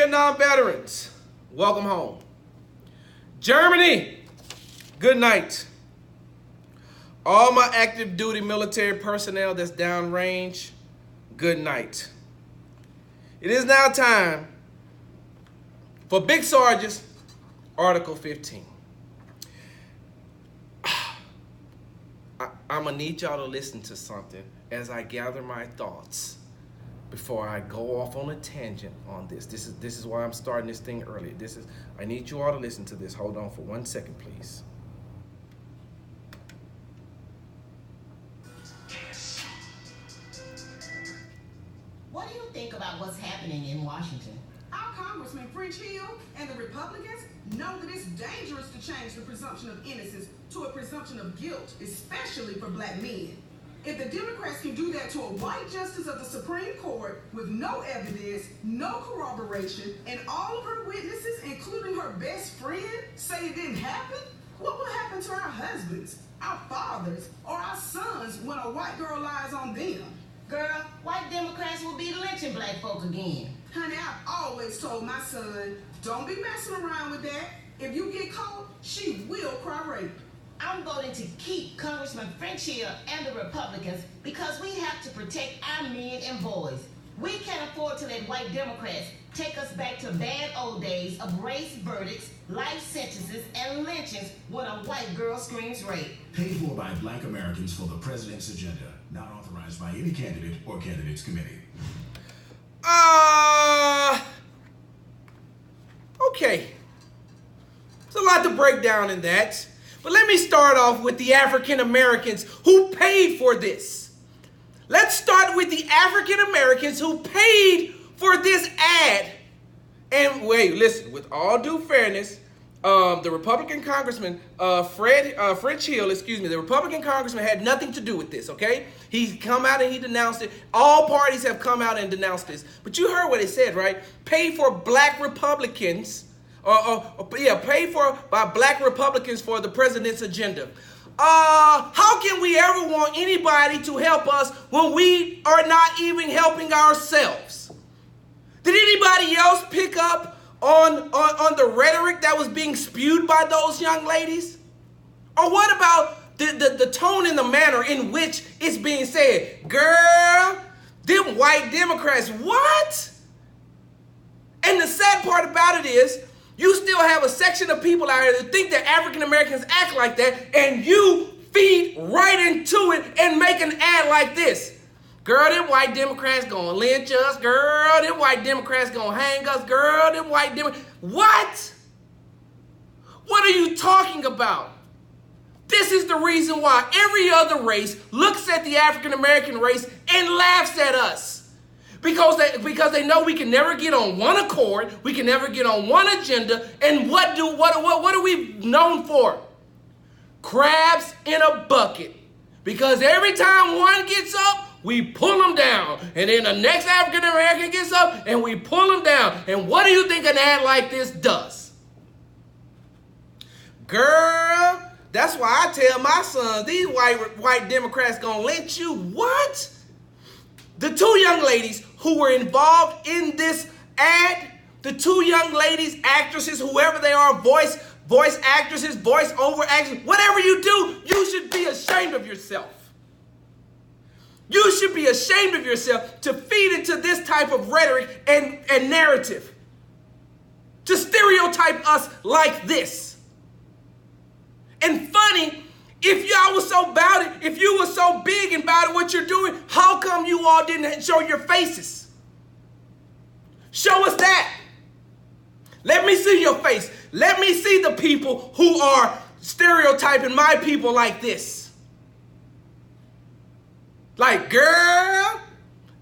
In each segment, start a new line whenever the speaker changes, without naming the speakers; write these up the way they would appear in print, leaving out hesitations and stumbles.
Vietnam veterans, welcome home. Germany, good night. All my active duty military personnel that's downrange, good night. It is now time for Big Sarge's Article 15. I'm gonna need y'all to listen to something as I gather my thoughts before I go off on a tangent on this. This is why I'm starting this thing early. I need you all to listen to this. Hold on for 1 second, please.
What do you think about what's happening in Washington?
Our Congressman French Hill and the Republicans know that it's dangerous to change the presumption of innocence to a presumption of guilt, especially for black men. If the Democrats can do that to a white justice of the Supreme Court with no evidence, no corroboration, and all of her witnesses, including her best friend, say it didn't happen, what will happen to our husbands, our fathers, or our sons when a white girl lies on them?
Girl, white Democrats will be lynching black folk again.
Honey, I've always told my son, don't be messing around with that. If you get caught, she will cry rape.
I'm voting to keep Congressman French Hill and the Republicans because we have to protect our men and boys. We can't afford to let white Democrats take us back to bad old days of race verdicts, life sentences, and lynchings when a white girl screams rape.
Paid for by black Americans for the president's agenda. Not authorized by any candidate or candidates committee.
Okay. There's a lot to break down in that. But let me start off with the African Americans who paid for this. Let's start with the African Americans who paid for this ad. And wait, listen, with all due fairness, the Republican Congressman, French Hill, the Republican Congressman had nothing to do with this, okay? He's come out and he denounced it. All parties have come out and denounced this. But you heard what it said, right? Paid for black Republicans. Paid for by black Republicans for the president's agenda. How can we ever want anybody to help us when we are not even helping ourselves? Did anybody else pick up on the rhetoric that was being spewed by those young ladies? Or what about the tone and the manner in which it's being said? Girl, them white Democrats, what? And the sad part about it is, you still have a section of people out here that think that African Americans act like that, and you feed right into it and make an ad like this. Girl, them white Democrats gonna lynch us. Girl, them white Democrats gonna hang us. Girl, them white Democrats. What? What are you talking about? This is the reason why every other race looks at the African American race and laughs at us. Because they know we can never get on one accord, we can never get on one agenda, and what are we known for? Crabs in a bucket. Because every time one gets up, we pull them down. And then the next African American gets up and we pull them down. And what do you think an ad like this does? Girl, that's why I tell my sons, these white Democrats gonna lynch you. What? The two young ladies who were involved in this ad, the two young ladies, actresses, whoever they are, voice actresses, voice over actresses, whatever you do, you should be ashamed of yourself. You should be ashamed of yourself to feed into this type of rhetoric and narrative. To stereotype us like this. And funny, if y'all was so about it, if you were so big and about it, what you're doing, how come you all didn't show your faces? Show us that. Let me see your face. Let me see the people who are stereotyping my people like this. Like, girl,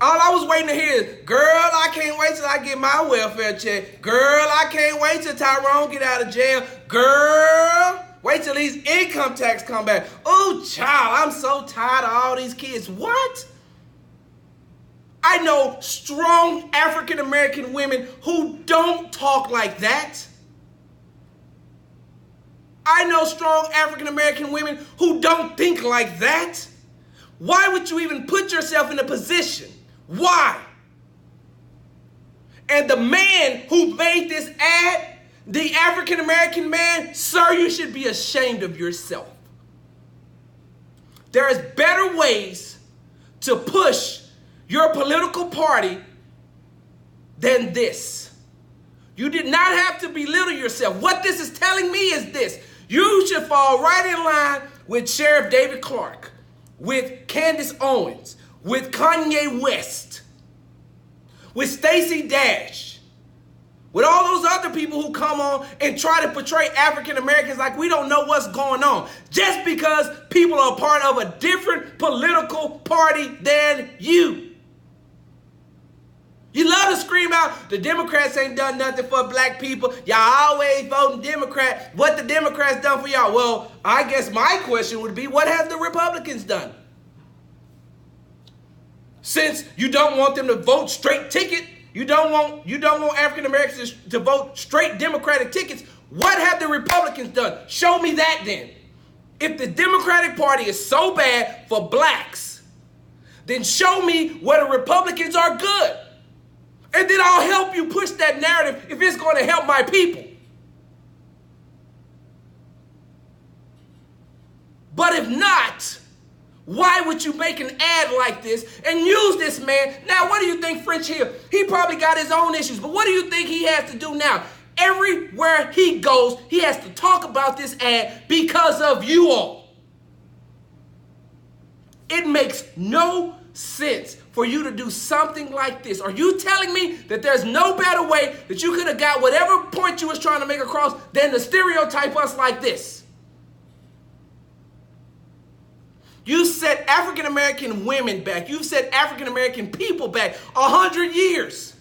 all I was waiting to hear is, girl, I can't wait till I get my welfare check. Girl, I can't wait till Tyrone get out of jail. Girl, wait till these income tax come back. Oh, child, I'm so tired of all these kids. What? I know strong African American women who don't talk like that. I know strong African American women who don't think like that. Why would you even put yourself in a position? Why? And the man who made this ad, the African American man, sir, you should be ashamed of yourself. There is better ways to push your political party than this. You did not have to belittle yourself. What this is telling me is this. You should fall right in line with Sheriff David Clark, with Candace Owens, with Kanye West, with Stacey Dash, with all those other people who come on and try to portray African Americans like we don't know what's going on just because people are part of a different political party than you. You love to scream out, the Democrats ain't done nothing for black people. Y'all always voting Democrat. What the Democrats done for y'all? Well, I guess my question would be, what have the Republicans done? Since you don't want them to vote straight ticket, you don't want African Americans to vote straight Democratic tickets, what have the Republicans done? Show me that then. If the Democratic Party is so bad for blacks, then show me where the Republicans are good. And then I'll help you push that narrative if it's going to help my people. But if not, why would you make an ad like this and use this man? Now, what do you think French Hill? He probably got his own issues, but what do you think he has to do now? Everywhere he goes, he has to talk about this ad because of you all. It makes no sense for you to do something like this. Are you telling me that there's no better way that you could have got whatever point you was trying to make across than to stereotype us like this? You set African American women back. You've set African American people back 100 years.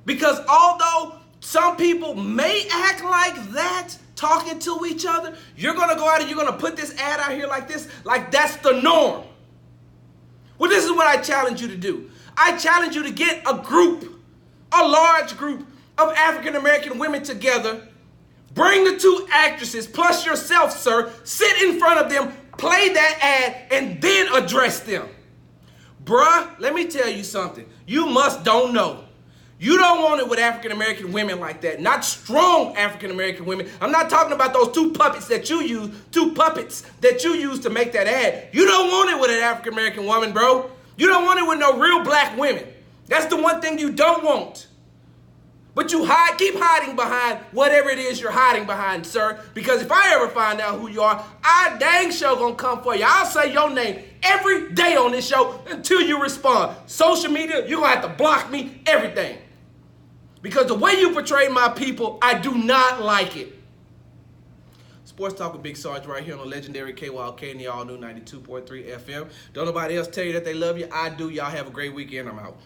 Because although some people may act like that, talking to each other, you're going to go out and you're going to put this ad out here like this, like that's the norm. Well, this is what I challenge you to do. I challenge you to get a group, a large group of African American women together. Bring the two actresses plus yourself, sir. Sit in front of them, play that ad, and then address them. Bruh, let me tell you something. You don't know. You don't want it with African American women like that. Not strong African American women. I'm not talking about those two puppets that you use to make that ad. You don't want it with an African American woman, bro. You don't want it with no real black women. That's the one thing you don't want. But you keep hiding behind whatever it is you're hiding behind, sir. Because if I ever find out who you are, I dang sure gonna come for you. I'll say your name every day on this show until you respond. Social media, you're gonna have to block me, everything. Because the way you portray my people, I do not like it. Sports Talk with Big Sarge right here on the legendary KYLK and the all-new 92.3 FM. Don't nobody else tell you that they love you. I do. Y'all have a great weekend. I'm out.